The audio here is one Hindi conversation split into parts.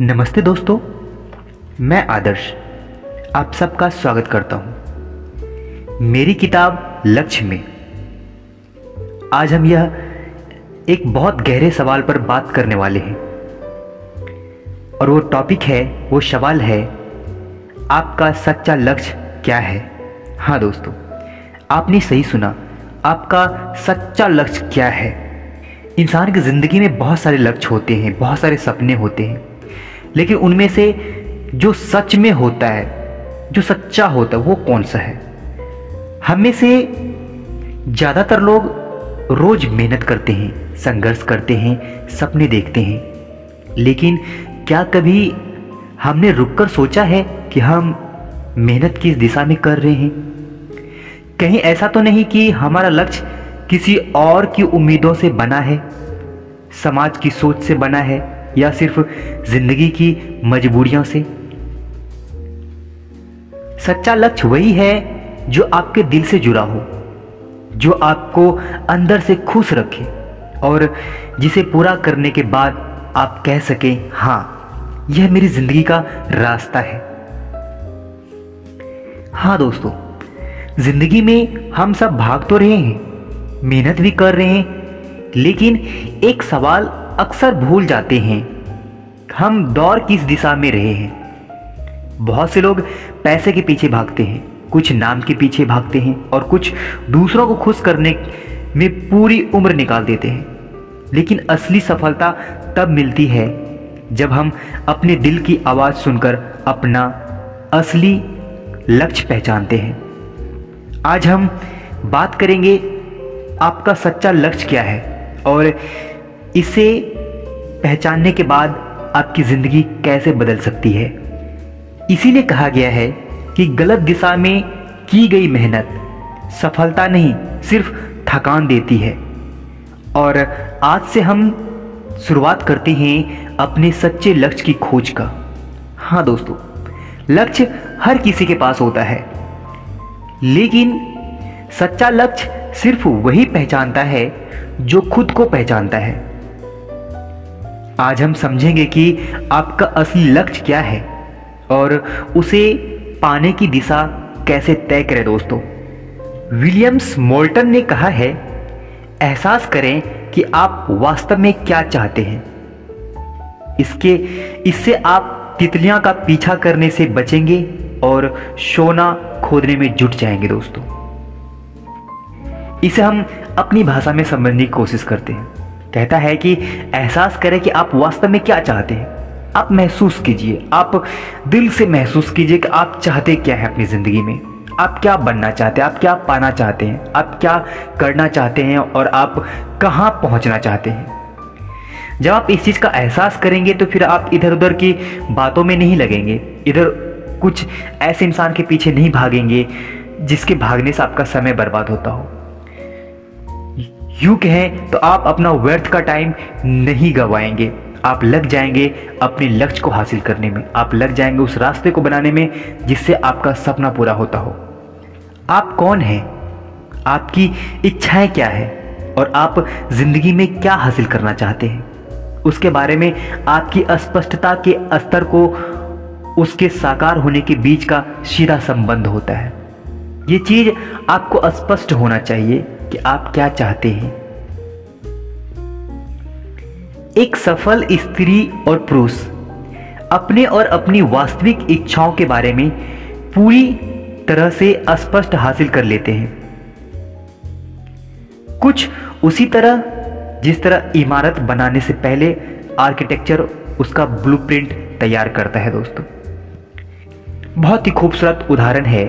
नमस्ते दोस्तों, मैं आदर्श आप सबका स्वागत करता हूं मेरी किताब लक्ष्य में। आज हम यह एक बहुत गहरे सवाल पर बात करने वाले हैं और वो टॉपिक है, वो सवाल है, आपका सच्चा लक्ष्य क्या है। हाँ दोस्तों, आपने सही सुना, आपका सच्चा लक्ष्य क्या है। इंसान की ज़िंदगी में बहुत सारे लक्ष्य होते हैं, बहुत सारे सपने होते हैं, लेकिन उनमें से जो सच में होता है, जो सच्चा होता है, वो कौन सा है। हम में से ज़्यादातर लोग रोज़ मेहनत करते हैं, संघर्ष करते हैं, सपने देखते हैं, लेकिन क्या कभी हमने रुककर सोचा है कि हम मेहनत किस दिशा में कर रहे हैं। कहीं ऐसा तो नहीं कि हमारा लक्ष्य किसी और की उम्मीदों से बना है, समाज की सोच से बना है, या सिर्फ जिंदगी की मजबूरियों से। सच्चा लक्ष्य वही है जो आपके दिल से जुड़ा हो, जो आपको अंदर से खुश रखे और जिसे पूरा करने के बाद आप कह सकें, हाँ, यह मेरी जिंदगी का रास्ता है। हाँ दोस्तों, जिंदगी में हम सब भाग तो रहे हैं, मेहनत भी कर रहे हैं, लेकिन एक सवाल अक्सर भूल जाते हैं, हम दौड़ किस दिशा में रहे हैं। बहुत से लोग पैसे के पीछे भागते हैं, कुछ नाम के पीछे भागते हैं और कुछ दूसरों को खुश करने में पूरी उम्र निकाल देते हैं। लेकिन असली सफलता तब मिलती है जब हम अपने दिल की आवाज़ सुनकर अपना असली लक्ष्य पहचानते हैं। आज हम बात करेंगे आपका सच्चा लक्ष्य क्या है और इसे पहचानने के बाद आपकी ज़िंदगी कैसे बदल सकती है। इसीलिए कहा गया है कि गलत दिशा में की गई मेहनत सफलता नहीं, सिर्फ थकान देती है। और आज से हम शुरुआत करते हैं अपने सच्चे लक्ष्य की खोज का। हाँ दोस्तों, लक्ष्य हर किसी के पास होता है, लेकिन सच्चा लक्ष्य सिर्फ वही पहचानता है जो खुद को पहचानता है। आज हम समझेंगे कि आपका असली लक्ष्य क्या है और उसे पाने की दिशा कैसे तय करें। दोस्तों, विलियम्स मोल्टन ने कहा है, एहसास करें कि आप वास्तव में क्या चाहते हैं। इससे आप तितलियां का पीछा करने से बचेंगे और सोना खोदने में जुट जाएंगे। दोस्तों, इसे हम अपनी भाषा में समझने की कोशिश करते हैं। कहता है कि एहसास करें कि आप वास्तव में क्या चाहते हैं। आप महसूस कीजिए, आप दिल से महसूस कीजिए कि आप चाहते क्या है अपनी ज़िंदगी में। आप क्या बनना चाहते हैं, आप क्या पाना चाहते हैं, आप क्या करना चाहते हैं और आप कहाँ पहुँचना चाहते हैं। जब आप इस चीज़ का एहसास करेंगे तो फिर आप इधर उधर की बातों में नहीं लगेंगे, इधर कुछ ऐसे इंसान के पीछे नहीं भागेंगे जिसके भागने से आपका समय बर्बाद होता हो। यूं कहें तो आप अपना व्यर्थ का टाइम नहीं गवाएंगे, आप लग जाएंगे अपने लक्ष्य को हासिल करने में, आप लग जाएंगे उस रास्ते को बनाने में जिससे आपका सपना पूरा होता हो। आप कौन हैं, आपकी इच्छाएं क्या है और आप जिंदगी में क्या हासिल करना चाहते हैं, उसके बारे में आपकी अस्पष्टता के स्तर को उसके साकार होने के बीच का सीधा संबंध होता है। ये चीज आपको स्पष्ट होना चाहिए कि आप क्या चाहते हैं। एक सफल स्त्री और पुरुष अपने और अपनी वास्तविक इच्छाओं के बारे में पूरी तरह से स्पष्ट हासिल कर लेते हैं। कुछ उसी तरह जिस तरह इमारत बनाने से पहले आर्किटेक्चर उसका ब्लूप्रिंट तैयार करता है। दोस्तों, बहुत ही खूबसूरत उदाहरण है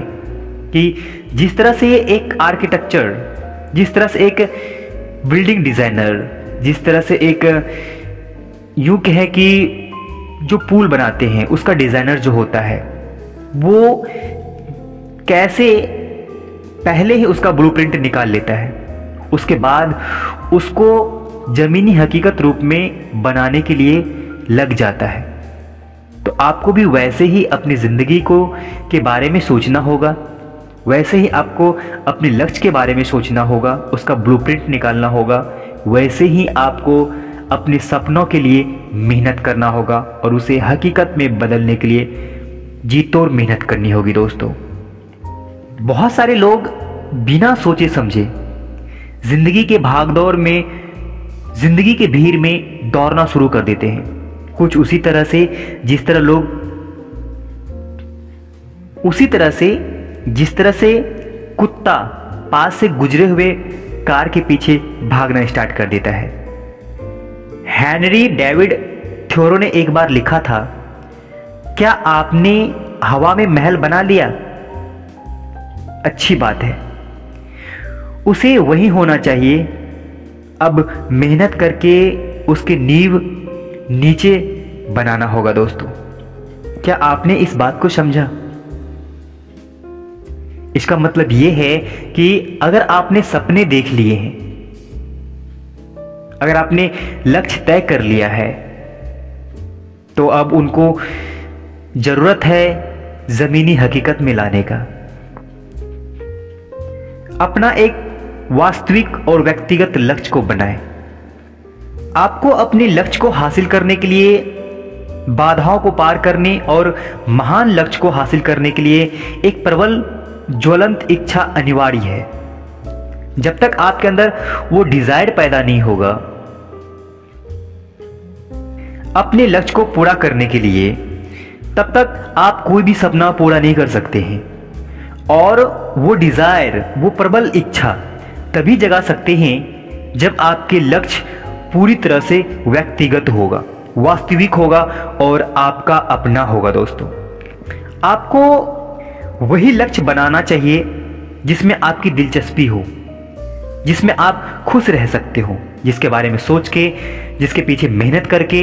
कि जिस तरह से एक आर्किटेक्चर, जिस तरह से एक बिल्डिंग डिज़ाइनर, जिस तरह से एक यूं कहे कि जो पुल बनाते हैं उसका डिज़ाइनर जो होता है, वो कैसे पहले ही उसका ब्लूप्रिंट निकाल लेता है, उसके बाद उसको ज़मीनी हकीकत रूप में बनाने के लिए लग जाता है। तो आपको भी वैसे ही अपनी ज़िंदगी को के बारे में सोचना होगा, वैसे ही आपको अपने लक्ष्य के बारे में सोचना होगा, उसका ब्लूप्रिंट निकालना होगा। वैसे ही आपको अपने सपनों के लिए मेहनत करना होगा और उसे हकीकत में बदलने के लिए जी तोड़ मेहनत करनी होगी दोस्तों। बहुत सारे लोग बिना सोचे समझे जिंदगी के भागदौड़ में, जिंदगी के भीड़ में दौड़ना शुरू कर देते हैं। कुछ उसी तरह से जिस तरह से कुत्ता पास से गुजरे हुए कार के पीछे भागना स्टार्ट कर देता है। हेनरी डेविड थोरो ने एक बार लिखा था, क्या आपने हवा में महल बना लिया? अच्छी बात है, उसे वही होना चाहिए। अब मेहनत करके उसके नींव नीचे बनाना होगा दोस्तों। क्या आपने इस बात को समझा? इसका मतलब यह है कि अगर आपने सपने देख लिए हैं, अगर आपने लक्ष्य तय कर लिया है, तो अब उनको जरूरत है जमीनी हकीकत में लाने का। अपना एक वास्तविक और व्यक्तिगत लक्ष्य को बनाएं। आपको अपने लक्ष्य को हासिल करने के लिए, बाधाओं को पार करने और महान लक्ष्य को हासिल करने के लिए एक प्रबल ज्वलंत इच्छा अनिवार्य है। जब तक आपके अंदर वो डिजायर पैदा नहीं होगा अपने लक्ष्य को पूरा करने के लिए, तब तक आप कोई भी सपना पूरा नहीं कर सकते हैं। और वो डिजायर, वो प्रबल इच्छा तभी जगा सकते हैं जब आपके लक्ष्य पूरी तरह से व्यक्तिगत होगा, वास्तविक होगा और आपका अपना होगा दोस्तों। आपको वही लक्ष्य बनाना चाहिए जिसमें आपकी दिलचस्पी हो, जिसमें आप खुश रह सकते हो, जिसके बारे में सोच के, जिसके पीछे मेहनत करके,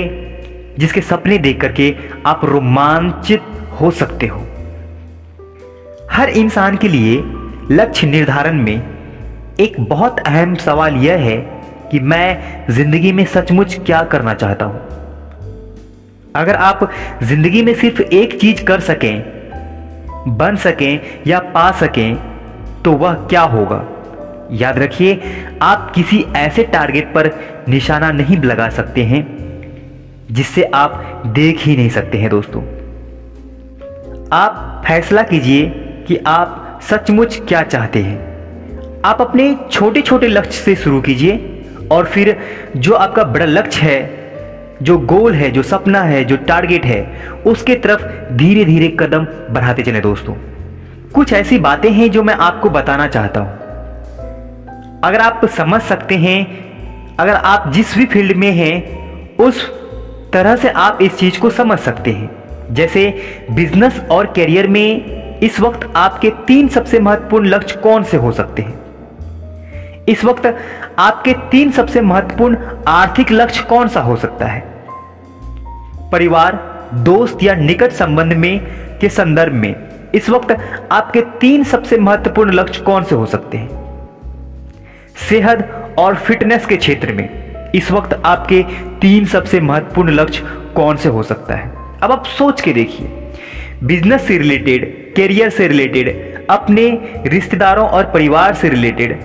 जिसके सपने देख करके आप रोमांचित हो सकते हो। हर इंसान के लिए लक्ष्य निर्धारण में एक बहुत अहम सवाल यह है कि मैं जिंदगी में सचमुच क्या करना चाहता हूं। अगर आप जिंदगी में सिर्फ एक चीज कर सकें, बन सकें या पा सकें, तो वह क्या होगा? याद रखिए, आप किसी ऐसे टारगेट पर निशाना नहीं लगा सकते हैं जिससे आप देख ही नहीं सकते हैं दोस्तों। आप फैसला कीजिए कि आप सचमुच क्या चाहते हैं। आप अपने छोटे छोटे लक्ष्य से शुरू कीजिए और फिर जो आपका बड़ा लक्ष्य है, जो गोल है, जो सपना है, जो टारगेट है, उसके तरफ धीरे धीरे कदम बढ़ाते चलें दोस्तों। कुछ ऐसी बातें हैं जो मैं आपको बताना चाहता हूं। अगर आप समझ सकते हैं, अगर आप जिस भी फील्ड में हैं उस तरह से आप इस चीज को समझ सकते हैं। जैसे बिजनेस और करियर में इस वक्त आपके 3 सबसे महत्वपूर्ण लक्ष्य कौन से हो सकते हैं? इस वक्त आपके 3 सबसे महत्वपूर्ण आर्थिक लक्ष्य कौन सा हो सकता है? परिवार, दोस्त या निकट संबंध में के संदर्भ में इस वक्त आपके 3 सबसे महत्वपूर्ण लक्ष्य कौन से हो सकते हैं? सेहत और फिटनेस के क्षेत्र में इस वक्त आपके 3 सबसे महत्वपूर्ण लक्ष्य कौन से हो सकता है? अब आप सोच के देखिए, बिजनेस से रिलेटेड, करियर से रिलेटेड, अपने रिश्तेदारों और परिवार से रिलेटेड,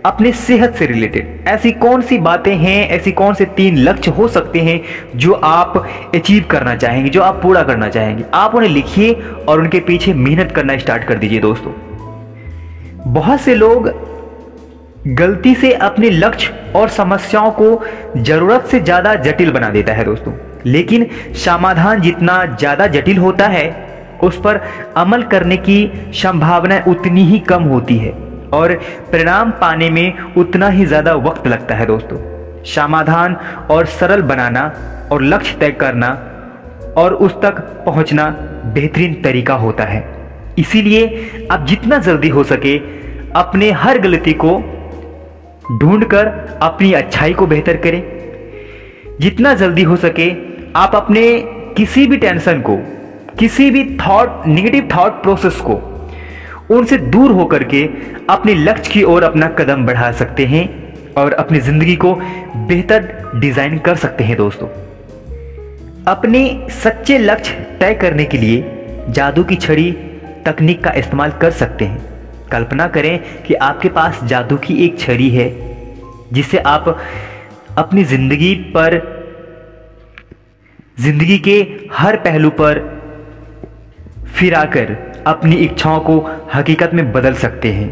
अपने सेहत से रिलेटेड ऐसी कौन सी बातें हैं, ऐसी कौन से 3 लक्ष्य हो सकते हैं जो आप अचीव करना चाहेंगे, जो आप पूरा करना चाहेंगे? आप उन्हें लिखिए और उनके पीछे मेहनत करना स्टार्ट कर दीजिए दोस्तों। बहुत से लोग गलती से अपने लक्ष्य और समस्याओं को जरूरत से ज्यादा जटिल बना देता है दोस्तों। लेकिन समाधान जितना ज्यादा जटिल होता है उस पर अमल करने की संभावना उतनी ही कम होती है और परिणाम पाने में उतना ही ज्यादा वक्त लगता है दोस्तों। समाधान और सरल बनाना और लक्ष्य तय करना और उस तक पहुंचना बेहतरीन तरीका होता है। इसीलिए आप जितना जल्दी हो सके अपने हर गलती को ढूंढकर अपनी अच्छाई को बेहतर करें। जितना जल्दी हो सके आप अपने किसी भी टेंशन को, किसी भी नेगेटिव थॉट प्रोसेस को, उनसे दूर होकर के अपने लक्ष्य की ओर अपना कदम बढ़ा सकते हैं और अपनी जिंदगी को बेहतर डिजाइन कर सकते हैं दोस्तों। अपने सच्चे लक्ष्य तय करने के लिए जादू की छड़ी तकनीक का इस्तेमाल कर सकते हैं। कल्पना करें कि आपके पास जादू की एक छड़ी है जिससे आप अपनी जिंदगी पर जिंदगी के हर पहलू पर फिर आकर अपनी इच्छाओं को हकीकत में बदल सकते हैं।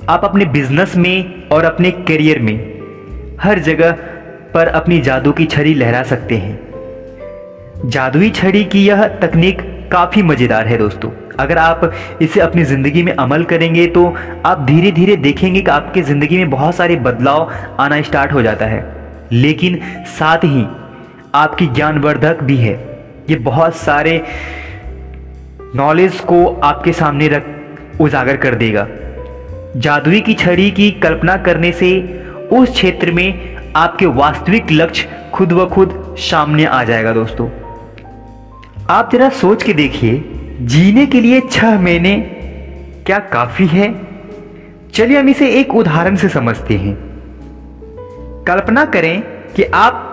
आप अपने बिजनेस में और अपने करियर में हर जगह पर अपनी जादू की छड़ी लहरा सकते हैं। जादुई छड़ी की यह तकनीक काफ़ी मज़ेदार है दोस्तों। अगर आप इसे अपनी ज़िंदगी में अमल करेंगे तो आप धीरे धीरे देखेंगे कि आपके ज़िंदगी में बहुत सारे बदलाव आना स्टार्ट हो जाता है, लेकिन साथ ही आपकी ज्ञानवर्धक भी है। ये बहुत सारे नॉलेज को आपके सामने रख उजागर कर देगा। जादुई की छड़ी की कल्पना करने से उस क्षेत्र में आपके वास्तविक लक्ष्य खुद ब खुद सामने आ जाएगा दोस्तों। आप जरा सोच के देखिए, जीने के लिए 6 महीने क्या काफी है? चलिए हम इसे एक उदाहरण से समझते हैं। कल्पना करें कि आप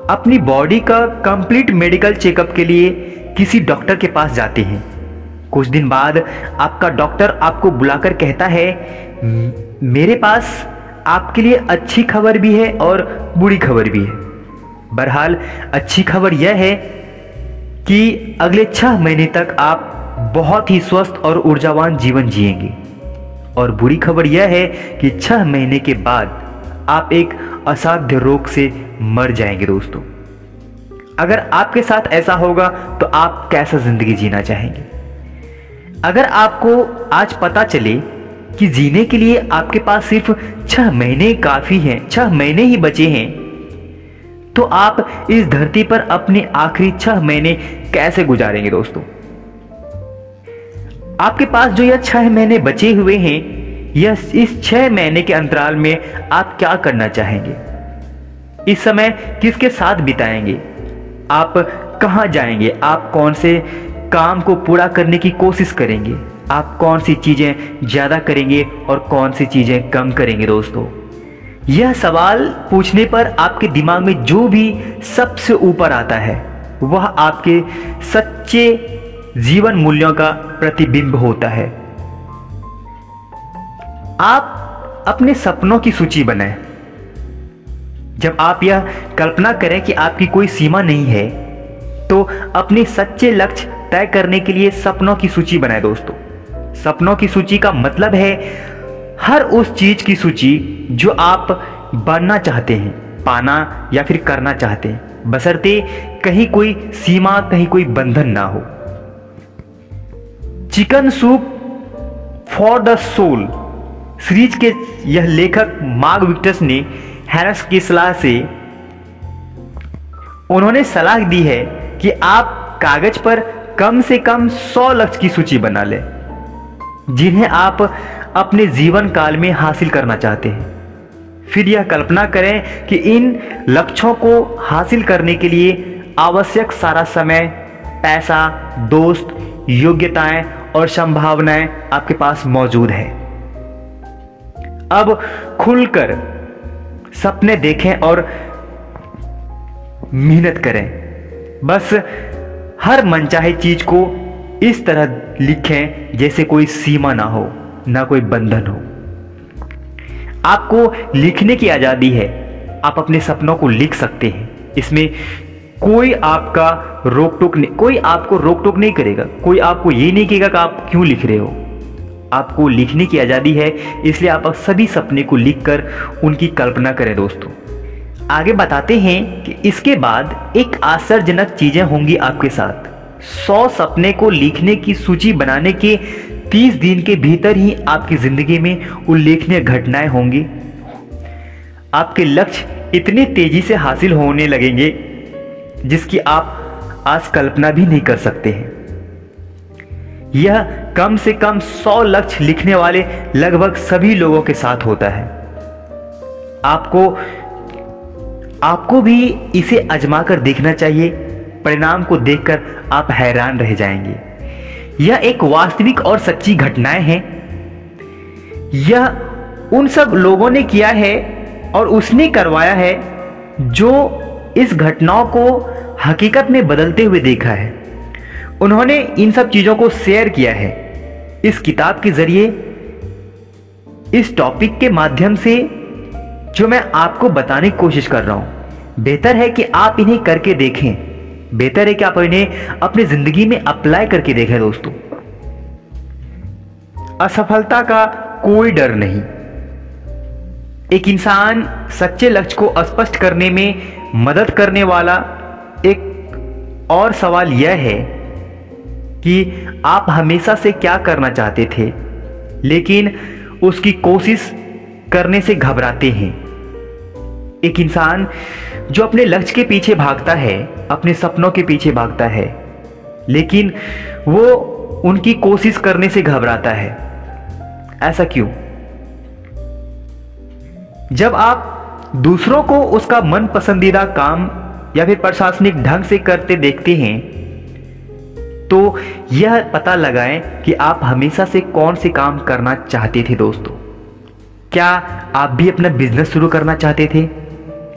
अपनी बॉडी का कंप्लीट मेडिकल चेकअप के लिए किसी डॉक्टर के पास जाते हैं। कुछ दिन बाद आपका डॉक्टर आपको बुलाकर कहता है, मेरे पास आपके लिए अच्छी खबर भी है और बुरी खबर भी है। बहरहाल अच्छी खबर यह है कि अगले 6 महीने तक आप बहुत ही स्वस्थ और ऊर्जावान जीवन जिएंगे, और बुरी खबर यह है कि 6 महीने के बाद आप एक असाध्य रोग से मर जाएंगे दोस्तों। अगर आपके साथ ऐसा होगा तो आप कैसा जिंदगी जीना चाहेंगे? अगर आपको आज पता चले कि जीने के लिए आपके पास सिर्फ 6 महीने काफी हैं, 6 महीने ही बचे हैं, तो आप इस धरती पर अपने आखिरी 6 महीने कैसे गुजारेंगे दोस्तों? आपके पास जो यह 6 महीने बचे हुए हैं, इस 6 महीने के अंतराल में आप क्या करना चाहेंगे? इस समय किसके साथ बिताएंगे? आप कहां जाएंगे? आप कौन से काम को पूरा करने की कोशिश करेंगे? आप कौन सी चीजें ज्यादा करेंगे और कौन सी चीजें कम करेंगे दोस्तों? यह सवाल पूछने पर आपके दिमाग में जो भी सबसे ऊपर आता है वह आपके सच्चे जीवन मूल्यों का प्रतिबिंब होता है। आप अपने सपनों की सूची बनाएं। जब आप यह कल्पना करें कि आपकी कोई सीमा नहीं है, तो अपने सच्चे लक्ष्य तय करने के लिए सपनों की सूची बनाएं दोस्तों। सपनों की सूची का मतलब है हर उस चीज की सूची जो आप बनना चाहते हैं, पाना या फिर करना चाहते हैं, बशर्ते कहीं कोई सीमा, कहीं कोई बंधन ना हो। Chicken soup for the soul series के यह लेखक मार्क विक्टर्स ने हैरिस की सलाह से उन्होंने सलाह दी है कि आप कागज पर कम से कम 100 लक्ष्य की सूची बना लें, जिन्हें आप अपने जीवन काल में हासिल करना चाहते हैं। फिर यह कल्पना करें कि इन लक्ष्यों को हासिल करने के लिए आवश्यक सारा समय, पैसा, दोस्त, योग्यताएं और संभावनाएं आपके पास मौजूद है। अब खुलकर सपने देखें और मेहनत करें। बस हर मनचाहे चीज को इस तरह लिखें जैसे कोई सीमा ना हो, ना कोई बंधन हो। आपको लिखने की आजादी है। आप अपने सपनों को लिख सकते हैं। इसमें कोई आपका कोई आपको रोक टोक नहीं करेगा। कोई आपको ये नहीं कहेगा कि आप क्यों लिख रहे हो। आपको लिखने की आजादी है, इसलिए आप सभी सपने को लिखकर उनकी कल्पना करें दोस्तों। आगे बताते हैं कि इसके बाद एक आश्चर्यजनक चीजें होंगी आपके साथ। 100 सपने को लिखने की सूची बनाने के 30 दिन के भीतर ही आपकी जिंदगी में उल्लेखनीय घटनाएं होंगी। आपके लक्ष्य इतनी तेजी से हासिल होने लगेंगे जिसकी आप आज कल्पना भी नहीं कर सकते हैं। यह कम से कम 100 लक्ष्य लिखने वाले लगभग सभी लोगों के साथ होता है। आपको भी इसे आजमा कर देखना चाहिए। परिणाम को देखकर आप हैरान रह जाएंगे। यह एक वास्तविक और सच्ची घटनाएं हैं। यह उन सब लोगों ने किया है और उसने करवाया है जो इस घटनाओं को हकीकत में बदलते हुए देखा है। उन्होंने इन सब चीजों को शेयर किया है इस किताब के जरिए, इस टॉपिक के माध्यम से जो मैं आपको बताने की कोशिश कर रहा हूं। बेहतर है कि आप इन्हें करके देखें बेहतर है कि आप इन्हें अपनी जिंदगी में अप्लाई करके देखें दोस्तों। असफलता का कोई डर नहीं। एक इंसान सच्चे लक्ष्य को स्पष्ट करने में मदद करने वाला एक और सवाल यह है कि आप हमेशा से क्या करना चाहते थे लेकिन उसकी कोशिश करने से घबराते हैं। एक इंसान जो अपने लक्ष्य के पीछे भागता है, अपने सपनों के पीछे भागता है, लेकिन वो उनकी कोशिश करने से घबराता है। ऐसा क्यों? जब आप दूसरों को उसका मन पसंदीदा काम या फिर प्रशासनिक ढंग से करते देखते हैं तो यह पता लगाएं कि आप हमेशा से कौन से काम करना चाहते थे दोस्तों। क्या आप भी अपना बिजनेस शुरू करना चाहते थे?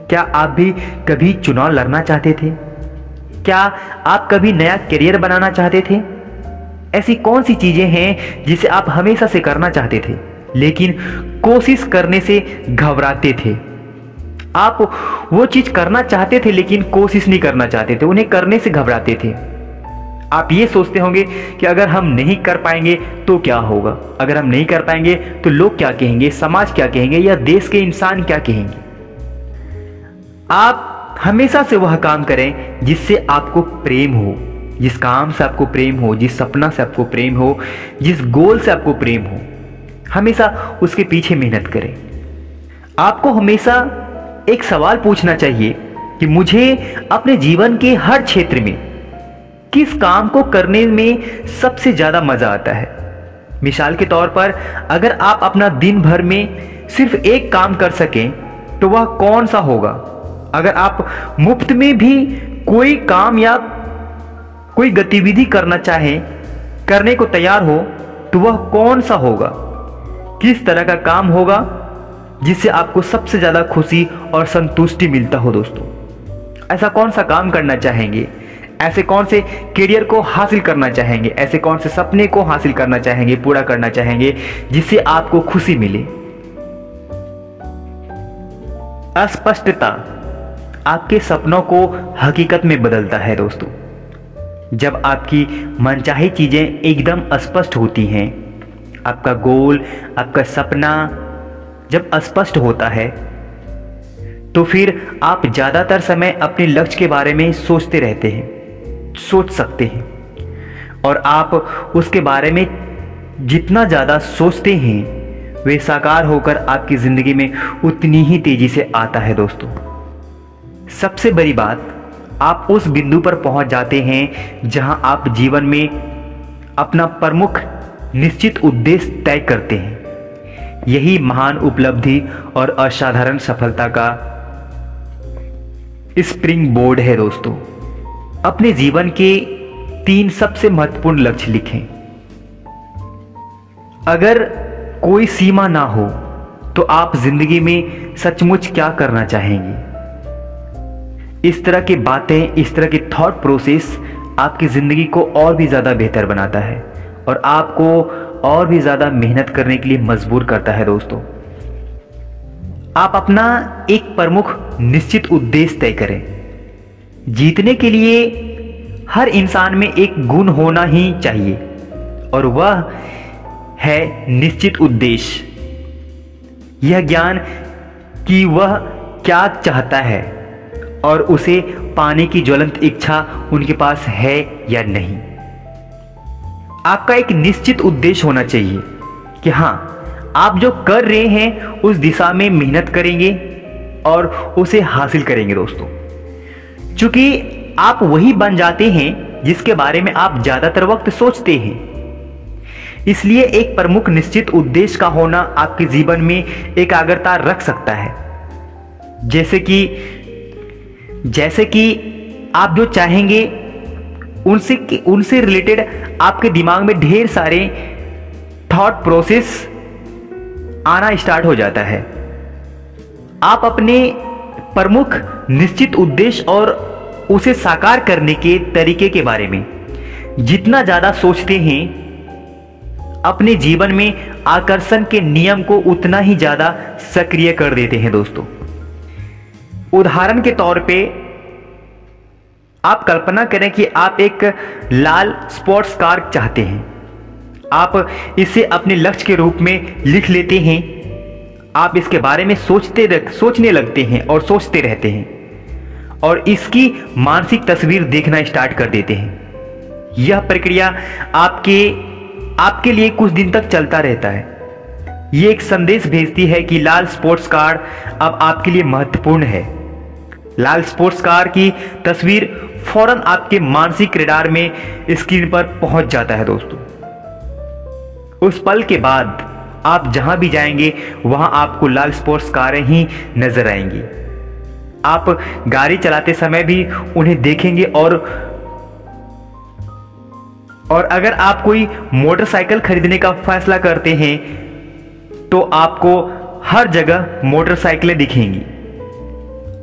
क्या आप भी कभी चुनाव लड़ना चाहते थे? क्या आप कभी नया करियर बनाना चाहते थे? ऐसी कौन सी चीजें हैं जिसे आप हमेशा से करना चाहते थे लेकिन कोशिश करने से घबराते थे? आप वो चीज करना चाहते थे लेकिन कोशिश नहीं करना चाहते थे, उन्हें करने से घबराते थे। आप ये सोचते होंगे कि अगर हम नहीं कर पाएंगे तो क्या होगा, अगर हम नहीं कर पाएंगे तो लोग क्या कहेंगे, समाज क्या कहेंगे या देश के इंसान क्या कहेंगे। आप हमेशा से वह काम करें जिससे आपको प्रेम हो, जिस काम से आपको प्रेम हो, जिस सपना से आपको प्रेम हो, जिस गोल से आपको प्रेम हो, हमेशा उसके पीछे मेहनत करें। आपको हमेशा एक सवाल पूछना चाहिए कि मुझे अपने जीवन के हर क्षेत्र में किस काम को करने में सबसे ज्यादा मजा आता है। मिसाल के तौर पर अगर आप अपना दिन भर में सिर्फ एक काम कर सकें तो वह कौन सा होगा? अगर आप मुफ्त में भी कोई काम या कोई गतिविधि करना चाहें, करने को तैयार हो, तो वह कौन सा होगा? किस तरह का काम होगा जिससे आपको सबसे ज्यादा खुशी और संतुष्टि मिलता हो दोस्तों? ऐसा कौन सा काम करना चाहेंगे? ऐसे कौन से करियर को हासिल करना चाहेंगे? ऐसे कौन से सपने को हासिल करना चाहेंगे, पूरा करना चाहेंगे जिससे आपको खुशी मिले? अस्पष्टता आपके सपनों को हकीकत में बदलता है दोस्तों। जब आपकी मनचाही चीजें एकदम स्पष्ट होती हैं, आपका गोल, आपका सपना जब स्पष्ट होता है तो फिर आप ज्यादातर समय अपने लक्ष्य के बारे में सोचते रहते हैं, सोच सकते हैं, और आप उसके बारे में जितना ज्यादा सोचते हैं वे साकार होकर आपकी जिंदगी में उतनी ही तेजी से आता है दोस्तों। सबसे बड़ी बात, आप उस बिंदु पर पहुंच जाते हैं जहां आप जीवन में अपना प्रमुख निश्चित उद्देश्य तय करते हैं। यही महान उपलब्धि और असाधारण सफलता का स्प्रिंग बोर्ड है दोस्तों। अपने जीवन के 3 सबसे महत्वपूर्ण लक्ष्य लिखें। अगर कोई सीमा ना हो तो आप जिंदगी में सचमुच क्या करना चाहेंगे? इस तरह की बातें, इस तरह की थॉट प्रोसेस आपकी जिंदगी को और भी ज्यादा बेहतर बनाता है और आपको और भी ज्यादा मेहनत करने के लिए मजबूर करता है दोस्तों। आप अपना एक प्रमुख निश्चित उद्देश्य तय करें। जीतने के लिए हर इंसान में एक गुण होना ही चाहिए और वह है निश्चित उद्देश्य। यह ज्ञान कि वह क्या चाहता है और उसे पाने की ज्वलंत इच्छा उनके पास है या नहीं। आपका एक निश्चित उद्देश्य होना चाहिए कि हाँ, आप जो कर रहे हैं उस दिशा में मेहनत करेंगे और उसे हासिल करेंगे दोस्तों। क्योंकि आप वही बन जाते हैं जिसके बारे में आप ज्यादातर वक्त सोचते हैं। इसलिए एक प्रमुख निश्चित उद्देश्य का होना आपके जीवन में एकाग्रता रख सकता है। जैसे कि आप जो चाहेंगे उनसे रिलेटेड आपके दिमाग में ढेर सारे थॉट प्रोसेस आना स्टार्ट हो जाता है। आप अपने प्रमुख निश्चित उद्देश्य और उसे साकार करने के तरीके के बारे में जितना ज्यादा सोचते हैं, अपने जीवन में आकर्षण के नियम को उतना ही ज्यादा सक्रिय कर देते हैं दोस्तों। उदाहरण के तौर पे आप कल्पना करें कि आप एक लाल स्पोर्ट्स कार चाहते हैं। आप इसे अपने लक्ष्य के रूप में लिख लेते हैं। आप इसके बारे में सोचने लगते हैं और सोचते रहते हैं और इसकी मानसिक तस्वीर देखना स्टार्ट कर देते हैं। यह प्रक्रिया आपके लिए कुछ दिन तक चलता रहता है। यह एक संदेश भेजती है कि लाल स्पोर्ट्स कार अब आपके लिए महत्वपूर्ण है। लाल स्पोर्ट्स कार की तस्वीर फौरन आपके मानसिक रडार में स्क्रीन पर पहुंच जाता है दोस्तों। उस पल के बाद आप जहां भी जाएंगे वहां आपको लाल स्पोर्ट्स कारें ही नजर आएंगी। आप गाड़ी चलाते समय भी उन्हें देखेंगे और अगर आप कोई मोटरसाइकिल खरीदने का फैसला करते हैं तो आपको हर जगह मोटरसाइकिलें दिखेंगी।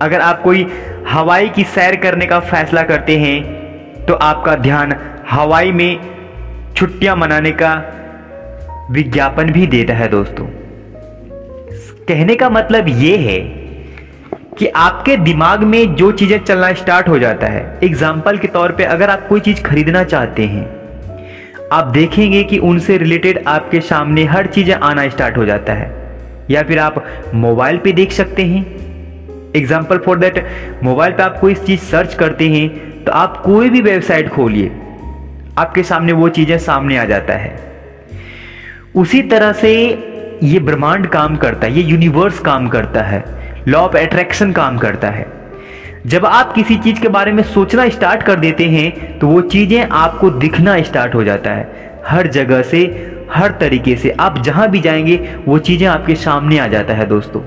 अगर आप कोई हवाई की सैर करने का फैसला करते हैं तो आपका ध्यान हवाई में छुट्टियां मनाने का विज्ञापन भी देता है दोस्तों। कहने का मतलब यह है कि आपके दिमाग में जो चीजें चलना स्टार्ट हो जाता है। एग्जाम्पल के तौर पे अगर आप कोई चीज खरीदना चाहते हैं, आप देखेंगे कि उनसे रिलेटेड आपके सामने हर चीजें आना स्टार्ट हो जाता है। या फिर आप मोबाइल पे देख सकते हैं। एग्जाम्पल फॉर दैट, मोबाइल पे आप कोई चीज सर्च करते हैं तो आप कोई भी वेबसाइट खोलिए, आपके सामने वो चीजें सामने आ जाता है। उसी तरह से ये ब्रह्मांड काम करता है, ये यूनिवर्स काम करता है, लॉ ऑफ अट्रैक्शन काम करता है। जब आप किसी चीज के बारे में सोचना स्टार्ट कर देते हैं तो वो चीजें आपको दिखना स्टार्ट हो जाता है। हर जगह से, हर तरीके से आप जहां भी जाएंगे वो चीजें आपके सामने आ जाता है दोस्तों।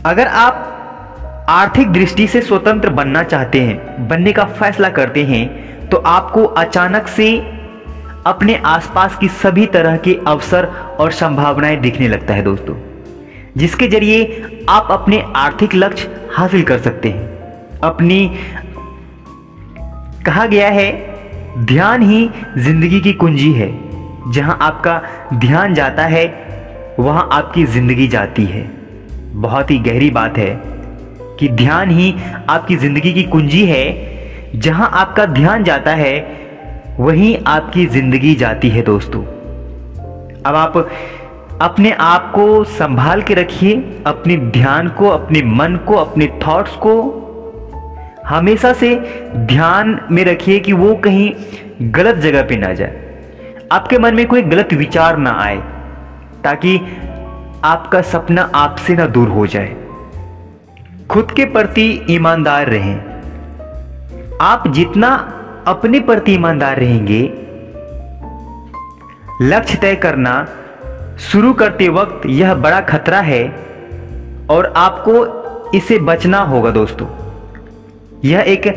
अगर आप आर्थिक दृष्टि से स्वतंत्र बनना चाहते हैं, बनने का फैसला करते हैं, तो आपको अचानक से अपने आसपास की सभी तरह के अवसर और संभावनाएं दिखने लगता है दोस्तों, जिसके जरिए आप अपने आर्थिक लक्ष्य हासिल कर सकते हैं। कहा गया है, ध्यान ही जिंदगी की कुंजी है। जहां आपका ध्यान जाता है वहां आपकी जिंदगी जाती है। बहुत ही गहरी बात है कि ध्यान ही आपकी जिंदगी की कुंजी है। जहां आपका ध्यान जाता है वहीं आपकी जिंदगी जाती है दोस्तों। अब आप अपने आप को संभाल के रखिए, अपने ध्यान को, अपने मन को, अपने थॉट्स को हमेशा से ध्यान में रखिए कि वो कहीं गलत जगह पे ना जाए। आपके मन में कोई गलत विचार ना आए, ताकि आपका सपना आपसे ना दूर हो जाए। खुद के प्रति ईमानदार रहें। आप जितना अपने प्रति ईमानदार रहेंगे, लक्ष्य तय करना शुरू करते वक्त यह बड़ा खतरा है और आपको इससे बचना होगा दोस्तों। यह एक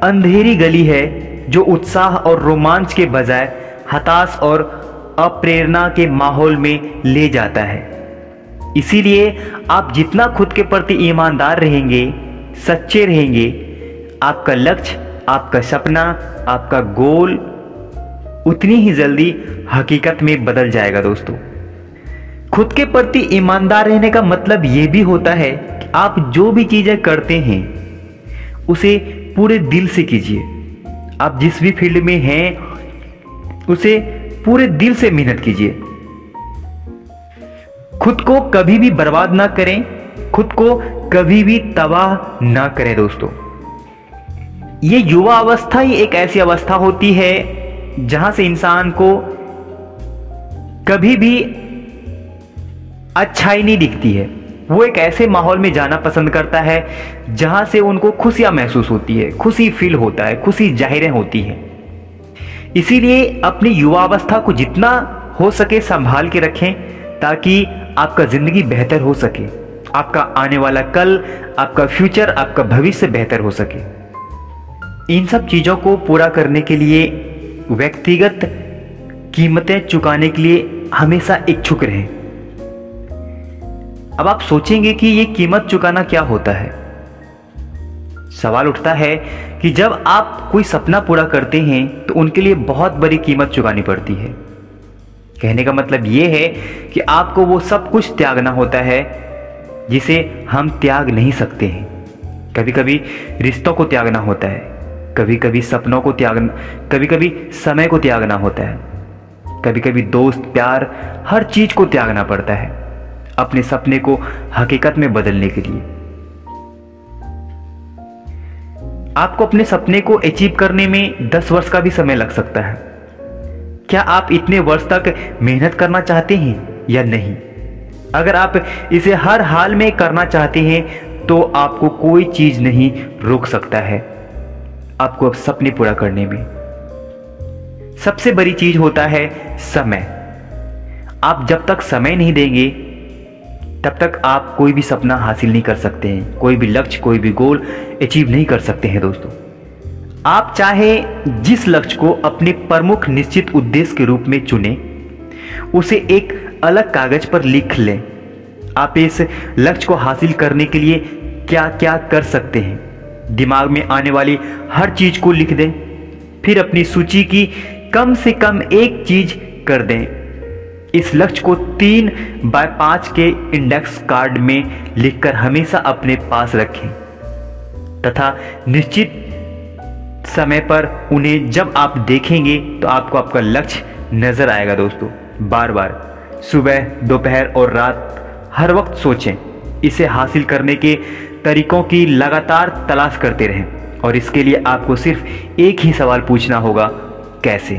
अंधेरी गली है जो उत्साह और रोमांच के बजाय हताश और अप्रेरणा के माहौल में ले जाता है। इसीलिए आप जितना खुद के प्रति ईमानदार रहेंगे, सच्चे रहेंगे, आपका लक्ष्य, आपका सपना, आपका गोल उतनी ही जल्दी हकीकत में बदल जाएगा दोस्तों। खुद के प्रति ईमानदार रहने का मतलब यह भी होता है कि आप जो भी चीजें करते हैं उसे पूरे दिल से कीजिए। आप जिस भी फील्ड में हैं उसे पूरे दिल से मेहनत कीजिए। खुद को कभी भी बर्बाद ना करें, खुद को कभी भी तबाह ना करें दोस्तों। ये युवा अवस्था ही एक ऐसी अवस्था होती है जहां से इंसान को कभी भी अच्छाई नहीं दिखती है। वो एक ऐसे माहौल में जाना पसंद करता है जहां से उनको खुशियां महसूस होती है, खुशी फील होता है, खुशी जाहिरें होती है। इसीलिए अपनी युवा अवस्था को जितना हो सके संभाल के रखें, ताकि आपका जिंदगी बेहतर हो सके, आपका आने वाला कल, आपका फ्यूचर, आपका भविष्य बेहतर हो सके। इन सब चीजों को पूरा करने के लिए व्यक्तिगत कीमतें चुकाने के लिए हमेशा इच्छुक रहें। अब आप सोचेंगे कि ये कीमत चुकाना क्या होता है। सवाल उठता है कि जब आप कोई सपना पूरा करते हैं तो उनके लिए बहुत बड़ी कीमत चुकानी पड़ती है। कहने का मतलब ये है कि आपको वो सब कुछ त्यागना होता है जिसे हम त्याग नहीं सकते हैं। कभी कभी रिश्तों को त्यागना होता है, कभी कभी सपनों को त्यागना, कभी कभी समय को त्यागना होता है, कभी कभी दोस्त, प्यार, हर चीज को त्यागना पड़ता है अपने सपने को हकीकत में बदलने के लिए। आपको अपने सपने को अचीव करने में 10 वर्ष का भी समय लग सकता है। क्या आप इतने वर्ष तक मेहनत करना चाहते हैं या नहीं? अगर आप इसे हर हाल में करना चाहते हैं तो आपको कोई चीज नहीं रोक सकता है आपको सपने पूरा करने में। सबसे बड़ी चीज होता है समय। आप जब तक समय नहीं देंगे तब तक आप कोई भी सपना हासिल नहीं कर सकते हैं, कोई भी लक्ष्य, कोई भी गोल अचीव नहीं कर सकते हैं दोस्तों। आप चाहे जिस लक्ष्य को अपने प्रमुख निश्चित उद्देश्य के रूप में चुने, उसे एक अलग कागज पर लिख लें। आप इस लक्ष्य को हासिल करने के लिए क्या क्या कर सकते हैं, दिमाग में आने वाली हर चीज को लिख दें। फिर अपनी सूची की कम से कम एक चीज कर दें। इस लक्ष्य को 3x5 के इंडेक्स कार्ड में लिखकर हमेशा अपने पास रखें तथा निश्चित समय पर उन्हें जब आप देखेंगे तो आपको आपका लक्ष्य नजर आएगा दोस्तों। बार बार सुबह, दोपहर और रात हर वक्त सोचें। इसे हासिल करने के तरीकों की लगातार तलाश करते रहें और इसके लिए आपको सिर्फ एक ही सवाल पूछना होगा, कैसे?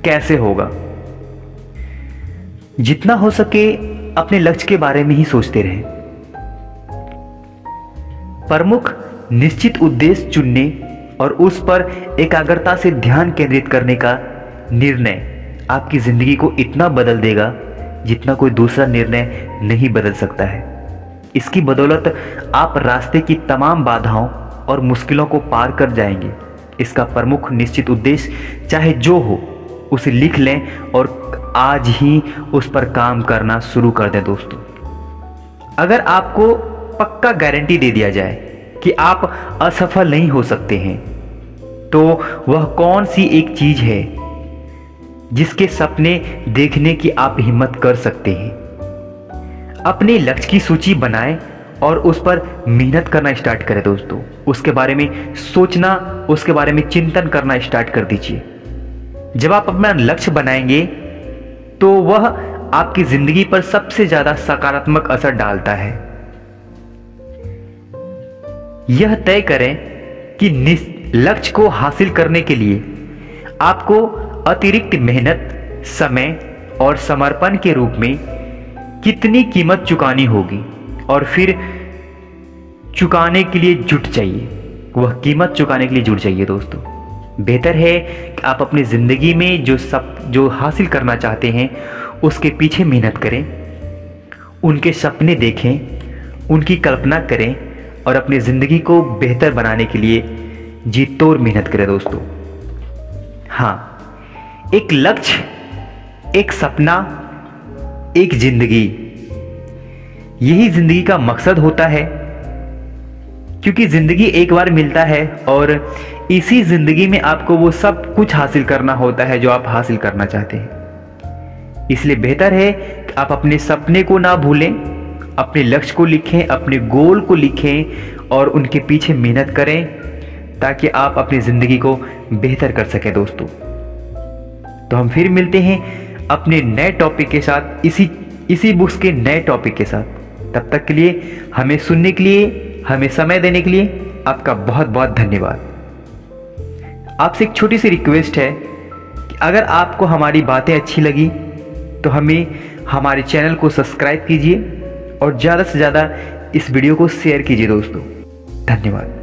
कैसे होगा? जितना हो सके अपने लक्ष्य के बारे में ही सोचते रहें। प्रमुख निश्चित उद्देश्य चुनने और उस पर एकाग्रता से ध्यान केंद्रित करने का निर्णय आपकी जिंदगी को इतना बदल देगा जितना कोई दूसरा निर्णय नहीं बदल सकता है। इसकी बदौलत आप रास्ते की तमाम बाधाओं और मुश्किलों को पार कर जाएंगे। इसका प्रमुख निश्चित उद्देश्य चाहे जो हो, उसे लिख लें और आज ही उस पर काम करना शुरू कर दें दोस्तों। अगर आपको पक्का गारंटी दे दिया जाए कि आप असफल नहीं हो सकते हैं, तो वह कौन सी एक चीज है जिसके सपने देखने की आप हिम्मत कर सकते हैं? अपने लक्ष्य की सूची बनाएं और उस पर मेहनत करना स्टार्ट करें दोस्तों। उसके बारे में सोचना, उसके बारे में चिंतन करना स्टार्ट कर दीजिए। जब आप अपना लक्ष्य बनाएंगे तो वह आपकी जिंदगी पर सबसे ज्यादा सकारात्मक असर डालता है। यह तय करें कि लक्ष्य को हासिल करने के लिए आपको अतिरिक्त मेहनत, समय और समर्पण के रूप में कितनी कीमत चुकानी होगी और फिर चुकाने के लिए जुट जाइए। वह कीमत चुकाने के लिए जुट जाइए दोस्तों। बेहतर है कि आप अपनी ज़िंदगी में जो हासिल करना चाहते हैं उसके पीछे मेहनत करें, उनके सपने देखें, उनकी कल्पना करें और अपनी ज़िंदगी को बेहतर बनाने के लिए जी तोड़ मेहनत करें दोस्तों। हाँ, एक लक्ष्य, एक सपना, एक जिंदगी, यही जिंदगी का मकसद होता है। क्योंकि जिंदगी एक बार मिलता है और इसी जिंदगी में आपको वो सब कुछ हासिल करना होता है जो आप हासिल करना चाहते हैं। इसलिए बेहतर है कि आप अपने सपने को ना भूलें, अपने लक्ष्य को लिखें, अपने गोल को लिखें और उनके पीछे मेहनत करें ताकि आप अपनी जिंदगी को बेहतर कर सकें दोस्तों। तो हम फिर मिलते हैं अपने नए टॉपिक के साथ, इसी बुक्स के नए टॉपिक के साथ। तब तक के लिए हमें सुनने के लिए, हमें समय देने के लिए आपका बहुत बहुत धन्यवाद। आपसे एक छोटी सी रिक्वेस्ट है कि अगर आपको हमारी बातें अच्छी लगी तो हमारे चैनल को सब्सक्राइब कीजिए और ज़्यादा से ज़्यादा इस वीडियो को शेयर कीजिए दोस्तों। धन्यवाद।